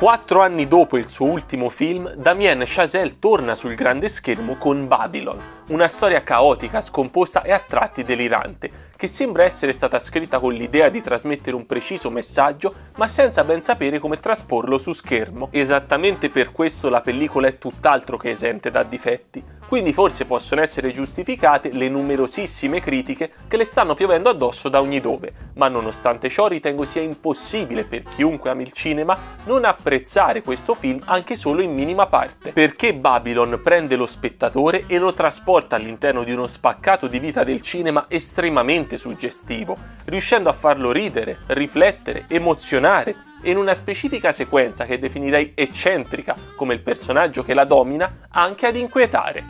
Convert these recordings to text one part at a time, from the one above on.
4 anni dopo il suo ultimo film, Damien Chazelle torna sul grande schermo con Babylon, una storia caotica, scomposta e a tratti delirante, che sembra essere stata scritta con l'idea di trasmettere un preciso messaggio, ma senza ben sapere come trasporlo su schermo. Esattamente per questo la pellicola è tutt'altro che esente da difetti. Quindi forse possono essere giustificate le numerosissime critiche che le stanno piovendo addosso da ogni dove, ma nonostante ciò ritengo sia impossibile per chiunque ami il cinema non apprezzare questo film anche solo in minima parte, perché Babylon prende lo spettatore e lo trasporta all'interno di uno spaccato di vita del cinema estremamente suggestivo, riuscendo a farlo ridere, riflettere, emozionare, e in una specifica sequenza che definirei eccentrica come il personaggio che la domina, anche ad inquietare.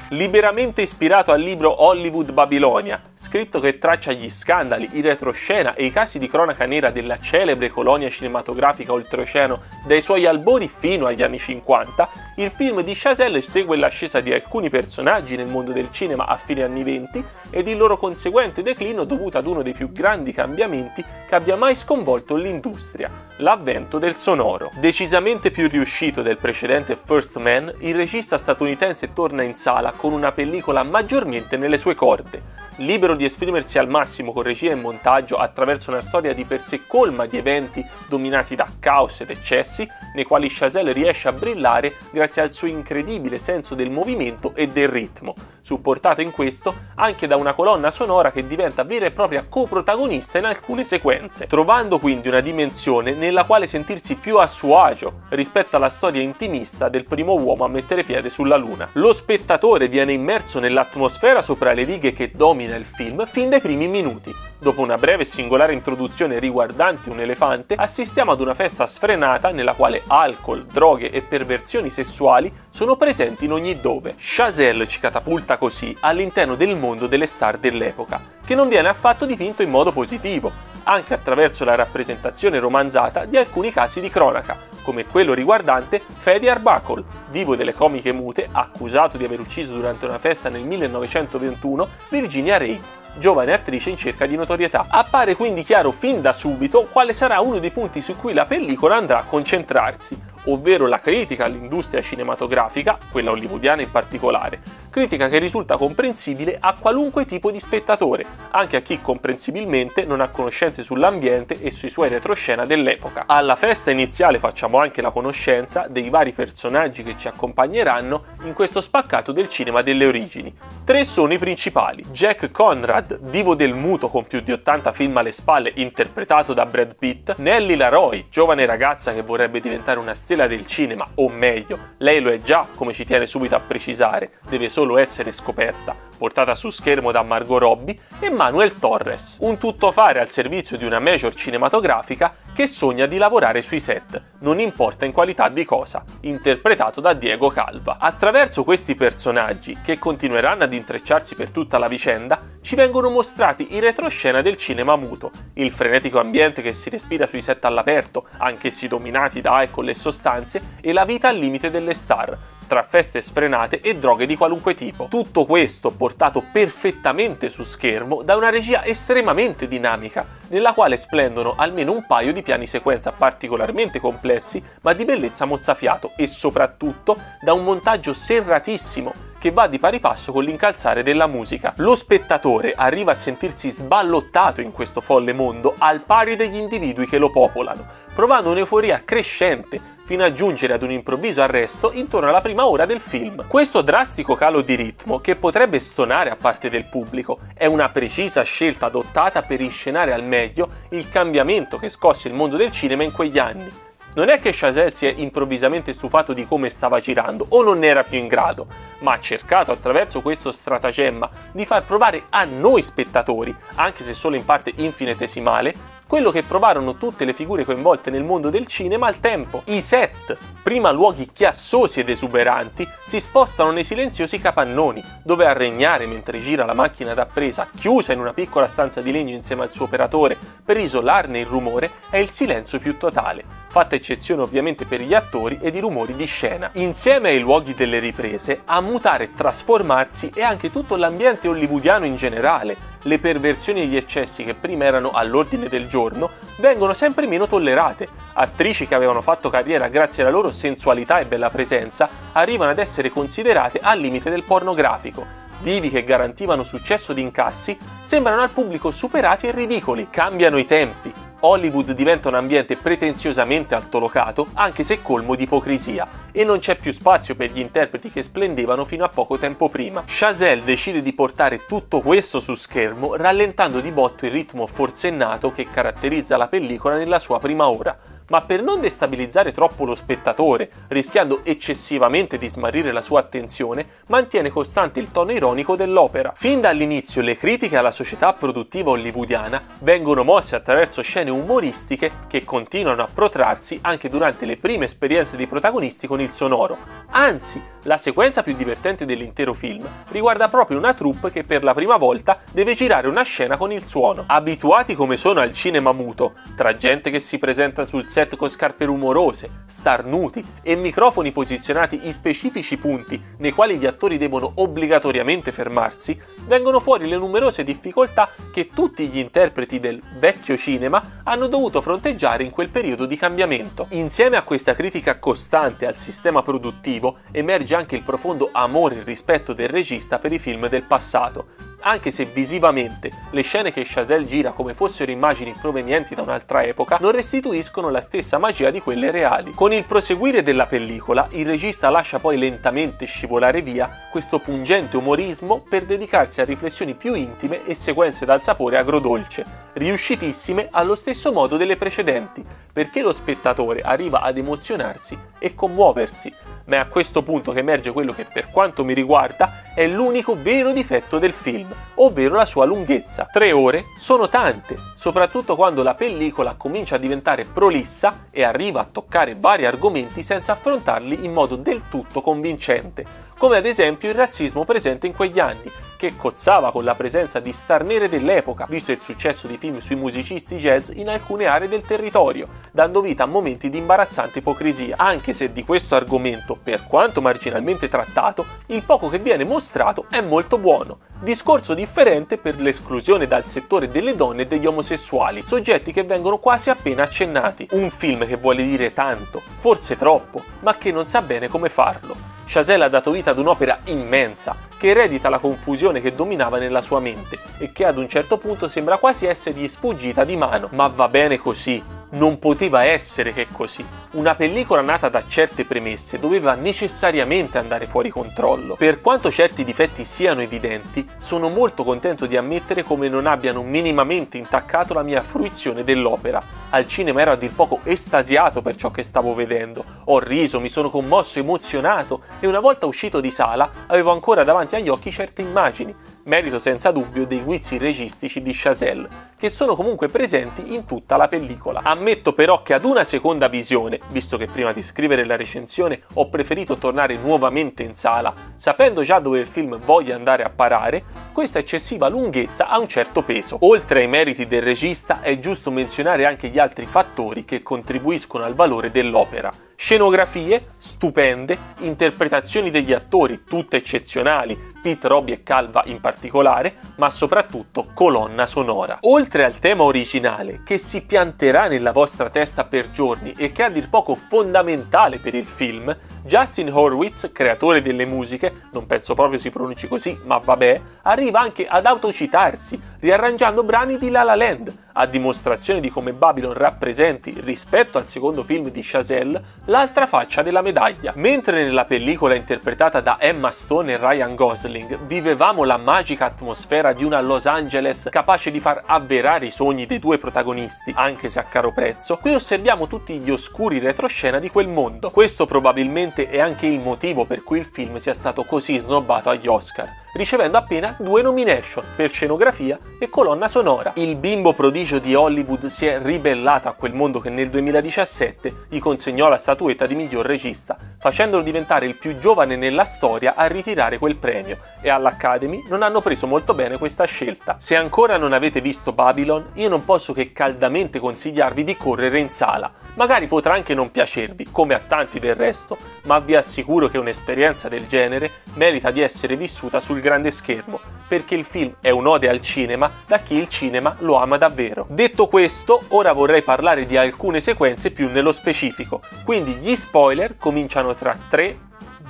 Liberamente ispirato al libro Hollywood Babilonia, scritto che traccia gli scandali, i retroscena e i casi di cronaca nera della celebre colonia cinematografica oltreoceano dai suoi albori fino agli anni 50, il film di Chazelle segue l'ascesa di alcuni personaggi nel mondo del cinema a fine anni 20 ed il loro conseguente declino dovuto ad uno dei più grandi cambiamenti che abbia mai sconvolto l'industria, l'avvento del sonoro. Decisamente più riuscito del precedente First Man, il regista statunitense torna in sala con una pellicola maggiormente nelle sue corde. Libero di esprimersi al massimo con regia e montaggio attraverso una storia di per sé colma di eventi dominati da caos ed eccessi, nei quali Chazelle riesce a brillare grazie al suo incredibile senso del movimento e del ritmo, supportato in questo anche da una colonna sonora che diventa vera e propria coprotagonista in alcune sequenze, trovando quindi una dimensione nella quale sentirsi più a suo agio rispetto alla storia intimista del primo uomo a mettere piede sulla Luna. Lo spettatore viene immerso nell'atmosfera sopra le righe che domina il film fin dai primi minuti. Dopo una breve e singolare introduzione riguardante un elefante, assistiamo ad una festa sfrenata nella quale alcol, droghe e perversioni sessuali sono presenti in ogni dove. Chazelle ci catapulta così all'interno del mondo delle star dell'epoca, che non viene affatto dipinto in modo positivo, anche attraverso la rappresentazione romanzata di alcuni casi di cronaca, come quello riguardante Fede Arbuckle, divo delle comiche mute, accusato di aver ucciso durante una festa nel 1921 Virginia Ray, giovane attrice in cerca di notorietà. Appare quindi chiaro fin da subito quale sarà uno dei punti su cui la pellicola andrà a concentrarsi, ovvero la critica all'industria cinematografica, quella hollywoodiana in particolare, critica che risulta comprensibile a qualunque tipo di spettatore, anche a chi comprensibilmente non ha conoscenze sull'ambiente e sui suoi retroscena dell'epoca. Alla festa iniziale facciamo anche la conoscenza dei vari personaggi che ci accompagneranno in questo spaccato del cinema delle origini. 3 sono i principali: Jack Conrad, divo del muto con più di 80 film alle spalle interpretato da Brad Pitt, Nellie LaRoy, giovane ragazza che vorrebbe diventare una stella del cinema, o meglio, lei lo è già, come ci tiene subito a precisare, deve solo essere scoperta, portata su schermo da Margot Robbie, e Manuel Torres, un tuttofare al servizio di una major cinematografica che sogna di lavorare sui set, non importa in qualità di cosa, interpretato da Diego Calva. Attraverso questi personaggi, che continueranno ad intrecciarsi per tutta la vicenda, ci vengono mostrati i retroscena del cinema muto, il frenetico ambiente che si respira sui set all'aperto, anch'essi dominati da alcol e sostanze, e la vita al limite delle star, tra feste sfrenate e droghe di qualunque tipo. Tutto questo portato perfettamente su schermo da una regia estremamente dinamica, nella quale splendono almeno un paio di piani sequenza particolarmente complessi ma di bellezza mozzafiato, e soprattutto da un montaggio serratissimo che va di pari passo con l'incalzare della musica. Lo spettatore arriva a sentirsi sballottato in questo folle mondo al pari degli individui che lo popolano, provando un'euforia crescente fino a giungere ad un improvviso arresto intorno alla prima ora del film. Questo drastico calo di ritmo, che potrebbe stonare a parte del pubblico, è una precisa scelta adottata per inscenare al meglio il cambiamento che scosse il mondo del cinema in quegli anni. Non è che Chazelle si è improvvisamente stufato di come stava girando o non ne era più in grado, ma ha cercato attraverso questo stratagemma di far provare a noi spettatori, anche se solo in parte infinitesimale, quello che provarono tutte le figure coinvolte nel mondo del cinema al tempo. I set, prima luoghi chiassosi ed esuberanti, si spostano nei silenziosi capannoni, dove a regnare mentre gira la macchina da presa, chiusa in una piccola stanza di legno insieme al suo operatore per isolarne il rumore, è il silenzio più totale. fatta eccezione ovviamente per gli attori ed i rumori di scena. Insieme ai luoghi delle riprese, a mutare e trasformarsi è anche tutto l'ambiente hollywoodiano in generale. Le perversioni e gli eccessi che prima erano all'ordine del giorno vengono sempre meno tollerate. Attrici che avevano fatto carriera grazie alla loro sensualità e bella presenza arrivano ad essere considerate al limite del pornografico. Divi che garantivano successo di incassi sembrano al pubblico superati e ridicoli. Cambiano i tempi. Hollywood diventa un ambiente pretenziosamente altolocato, anche se colmo di ipocrisia, e non c'è più spazio per gli interpreti che splendevano fino a poco tempo prima. Chazelle decide di portare tutto questo su schermo, rallentando di botto il ritmo forsennato che caratterizza la pellicola nella sua prima ora. Ma per non destabilizzare troppo lo spettatore, rischiando eccessivamente di smarrire la sua attenzione, mantiene costante il tono ironico dell'opera. Fin dall'inizio le critiche alla società produttiva hollywoodiana vengono mosse attraverso scene umoristiche che continuano a protrarsi anche durante le prime esperienze dei protagonisti con il sonoro. Anzi, la sequenza più divertente dell'intero film riguarda proprio una troupe che per la prima volta deve girare una scena con il suono. Abituati come sono al cinema muto, tra gente che si presenta sul set con scarpe rumorose, starnuti e microfoni posizionati in specifici punti nei quali gli attori devono obbligatoriamente fermarsi, vengono fuori le numerose difficoltà che tutti gli interpreti del vecchio cinema hanno dovuto fronteggiare in quel periodo di cambiamento. Insieme a questa critica costante al sistema produttivo emerge anche il profondo amore e rispetto del regista per i film del passato, anche se visivamente le scene che Chazelle gira come fossero immagini provenienti da un'altra epoca non restituiscono la stessa magia di quelle reali. Con il proseguire della pellicola, il regista lascia poi lentamente scivolare via questo pungente umorismo per dedicarsi a riflessioni più intime e sequenze dal sapore agrodolce, riuscitissime allo stesso modo delle precedenti, perché lo spettatore arriva ad emozionarsi e commuoversi. Ma è a questo punto che emerge quello che, per quanto mi riguarda, è l'unico vero difetto del film, ovvero la sua lunghezza. 3 ore sono tante, soprattutto quando la pellicola comincia a diventare prolissa e arriva a toccare vari argomenti senza affrontarli in modo del tutto convincente, come ad esempio il razzismo presente in quegli anni, che cozzava con la presenza di star nere dell'epoca, visto il successo di film sui musicisti jazz in alcune aree del territorio, dando vita a momenti di imbarazzante ipocrisia, anche se di questo argomento, per quanto marginalmente trattato, il poco che viene mostrato è molto buono. Discorso differente per l'esclusione dal settore delle donne e degli omosessuali, soggetti che vengono quasi appena accennati. Un film che vuole dire tanto, forse troppo, ma che non sa bene come farlo. Chazelle ha dato vita ad un'opera immensa, che eredita la confusione che dominava nella sua mente e che ad un certo punto sembra quasi essergli sfuggita di mano. Ma va bene così. Non poteva essere che così. Una pellicola nata da certe premesse doveva necessariamente andare fuori controllo. Per quanto certi difetti siano evidenti, sono molto contento di ammettere come non abbiano minimamente intaccato la mia fruizione dell'opera. Al cinema ero a dir poco estasiato per ciò che stavo vedendo. Ho riso, mi sono commosso, emozionato e una volta uscito di sala avevo ancora davanti agli occhi certe immagini. Merito senza dubbio dei guizzi registici di Chazelle, che sono comunque presenti in tutta la pellicola. Ammetto però che ad una seconda visione, visto che prima di scrivere la recensione ho preferito tornare nuovamente in sala, sapendo già dove il film voglia andare a parare, questa eccessiva lunghezza ha un certo peso. Oltre ai meriti del regista è giusto menzionare anche gli altri fattori che contribuiscono al valore dell'opera. Scenografie stupende, interpretazioni degli attori tutte eccezionali, Pete, Robbie e Calva in particolare, ma soprattutto colonna sonora. Oltre al tema originale, che si pianterà nella vostra testa per giorni e che è a dir poco fondamentale per il film, Justin Hurwitz, creatore delle musiche, non penso proprio si pronunci così, ma vabbè, arriva anche ad autocitarsi, riarrangiando brani di La La Land, a dimostrazione di come Babylon rappresenti, rispetto al secondo film di Chazelle, l'altra faccia della medaglia. Mentre nella pellicola interpretata da Emma Stone e Ryan Gosling vivevamo la magica atmosfera di una Los Angeles capace di far avverare i sogni dei due protagonisti, anche se a caro prezzo, qui osserviamo tutti gli oscuri retroscena di quel mondo. Questo probabilmente è anche il motivo per cui il film sia stato così snobbato agli Oscar, ricevendo appena 2 nomination per scenografia e colonna sonora. Il bimbo prodigio di Hollywood si è ribellato a quel mondo che nel 2017 gli consegnò la statuetta di miglior regista, facendolo diventare il più giovane nella storia a ritirare quel premio, e all'Academy non hanno preso molto bene questa scelta. Se ancora non avete visto Babylon, io non posso che caldamente consigliarvi di correre in sala. Magari potrà anche non piacervi, come a tanti del resto, ma vi assicuro che un'esperienza del genere merita di essere vissuta sul grande schermo, perché il film è un'ode al cinema da chi il cinema lo ama davvero. Detto questo, ora vorrei parlare di alcune sequenze più nello specifico, quindi gli spoiler cominciano tra 3,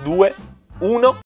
2, 1...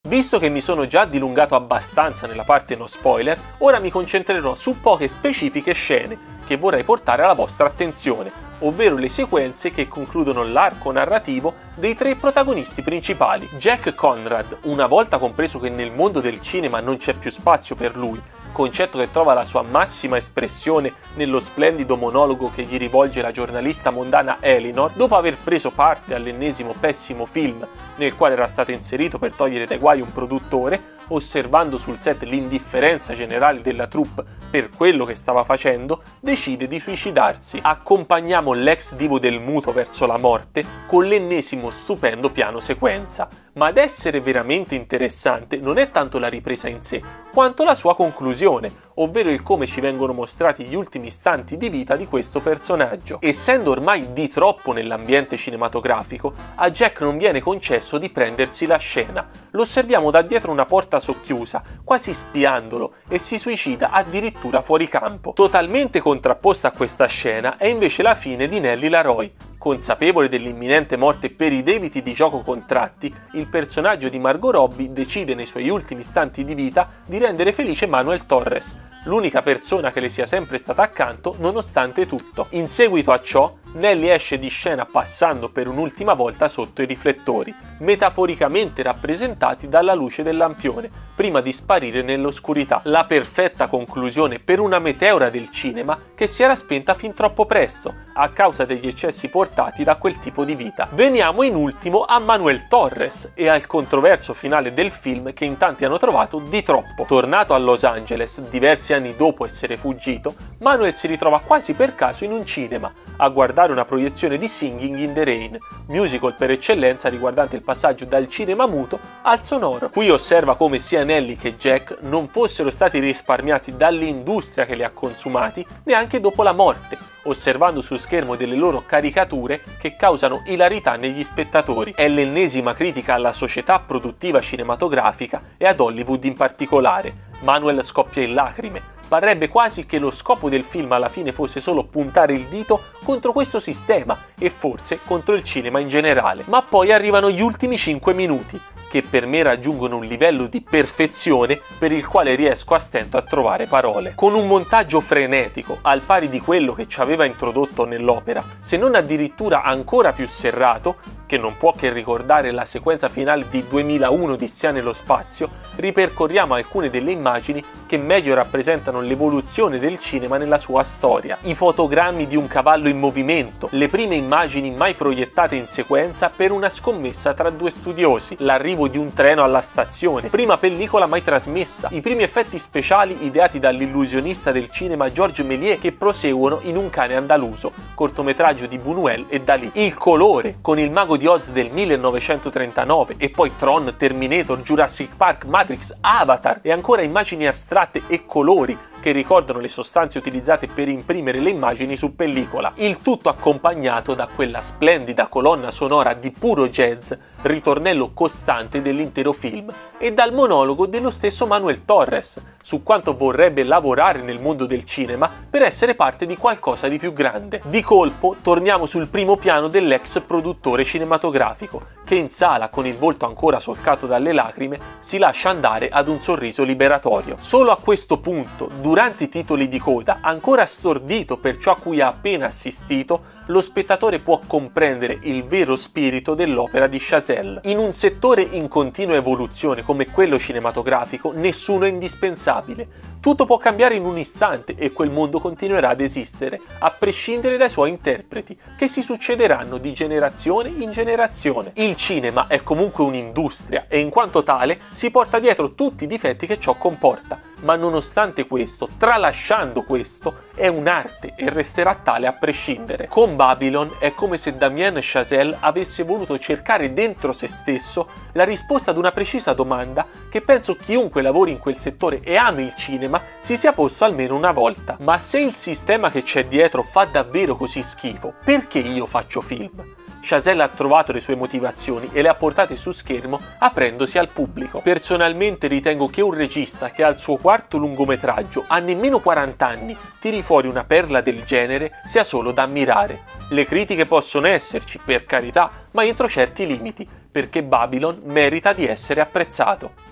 Visto che mi sono già dilungato abbastanza nella parte no spoiler, ora mi concentrerò su poche specifiche scene che vorrei portare alla vostra attenzione, ovvero le sequenze che concludono l'arco narrativo dei tre protagonisti principali. Jack Conrad, una volta compreso che nel mondo del cinema non c'è più spazio per lui, concetto che trova la sua massima espressione nello splendido monologo che gli rivolge la giornalista mondana Eleanor, dopo aver preso parte all'ennesimo pessimo film nel quale era stato inserito per togliere dai guai un produttore, osservando sul set l'indifferenza generale della troupe per quello che stava facendo, decide di suicidarsi. Accompagniamo l'ex divo del muto verso la morte con l'ennesimo stupendo piano sequenza. Ma ad essere veramente interessante non è tanto la ripresa in sé, quanto la sua conclusione, ovvero il come ci vengono mostrati gli ultimi istanti di vita di questo personaggio. Essendo ormai di troppo nell'ambiente cinematografico, a Jack non viene concesso di prendersi la scena. Lo osserviamo da dietro una porta socchiusa, quasi spiandolo, e si suicida addirittura fuori campo. Totalmente contrapposta a questa scena è invece la fine di Nellie Laroy. Consapevole dell'imminente morte per i debiti di gioco contratti, il personaggio di Margot Robbie decide nei suoi ultimi istanti di vita di rendere felice Manuel Torres, l'unica persona che le sia sempre stata accanto nonostante tutto. In seguito a ciò, Nellie esce di scena passando per un'ultima volta sotto i riflettori, metaforicamente rappresentati dalla luce del lampione, prima di sparire nell'oscurità. La perfetta conclusione per una meteora del cinema che si era spenta fin troppo presto, a causa degli eccessi portati da quel tipo di vita. Veniamo in ultimo a Manuel Torres e al controverso finale del film che in tanti hanno trovato di troppo. Tornato a Los Angeles, diversi anni dopo essere fuggito, Manuel si ritrova quasi per caso in un cinema, a guardare una proiezione di Singing in the Rain, musical per eccellenza riguardante il passaggio dal cinema muto al sonoro. Qui osserva come sia Nellie che Jack non fossero stati risparmiati dall'industria che li ha consumati neanche dopo la morte, osservando su schermo delle loro caricature che causano ilarità negli spettatori. È l'ennesima critica alla società produttiva cinematografica e ad Hollywood in particolare. Manuel scoppia in lacrime. Parrebbe quasi che lo scopo del film alla fine fosse solo puntare il dito contro questo sistema e forse contro il cinema in generale. Ma poi arrivano gli ultimi 5 minuti, che per me raggiungono un livello di perfezione per il quale riesco a stento a trovare parole. Con un montaggio frenetico, al pari di quello che ci aveva introdotto nell'opera, se non addirittura ancora più serrato, che non può che ricordare la sequenza finale di 2001 Odissea nello spazio, ripercorriamo alcune delle immagini che meglio rappresentano l'evoluzione del cinema nella sua storia. I fotogrammi di un cavallo in movimento, le prime immagini mai proiettate in sequenza per una scommessa tra due studiosi, l'arrivo di un treno alla stazione, prima pellicola mai trasmessa, i primi effetti speciali ideati dall'illusionista del cinema Georges Méliès che proseguono in Un cane andaluso, cortometraggio di Buñuel e Dalì. Il colore, con Il mago di Oz del 1939 e poi Tron, Terminator, Jurassic Park, Matrix, Avatar e ancora immagini astratte e colori che ricordano le sostanze utilizzate per imprimere le immagini su pellicola. Il tutto accompagnato da quella splendida colonna sonora di puro jazz, ritornello costante dell'intero film, e dal monologo dello stesso Manuel Torres su quanto vorrebbe lavorare nel mondo del cinema per essere parte di qualcosa di più grande. Di colpo torniamo sul primo piano dell'ex produttore cinematografico, che in sala, con il volto ancora solcato dalle lacrime, si lascia andare ad un sorriso liberatorio. Solo a questo punto, durante i titoli di coda, ancora stordito per ciò a cui ha appena assistito, lo spettatore può comprendere il vero spirito dell'opera di Chazelle. In un settore in continua evoluzione come quello cinematografico, nessuno è indispensabile. Tutto può cambiare in un istante e quel mondo continuerà ad esistere, a prescindere dai suoi interpreti, che si succederanno di generazione in generazione. Il cinema è comunque un'industria e in quanto tale si porta dietro tutti i difetti che ciò comporta. ma nonostante questo, tralasciando questo, è un'arte e resterà tale a prescindere. Con Babylon è come se Damien Chazelle avesse voluto cercare dentro se stesso la risposta ad una precisa domanda che penso chiunque lavori in quel settore e ami il cinema si sia posto almeno una volta. Ma se il sistema che c'è dietro fa davvero così schifo, perché io faccio film? Chazelle ha trovato le sue motivazioni e le ha portate su schermo aprendosi al pubblico. Personalmente ritengo che un regista che al suo quarto lungometraggio ha nemmeno 40 anni tiri fuori una perla del genere sia solo da ammirare. Le critiche possono esserci, per carità, ma entro certi limiti, perché Babylon merita di essere apprezzato.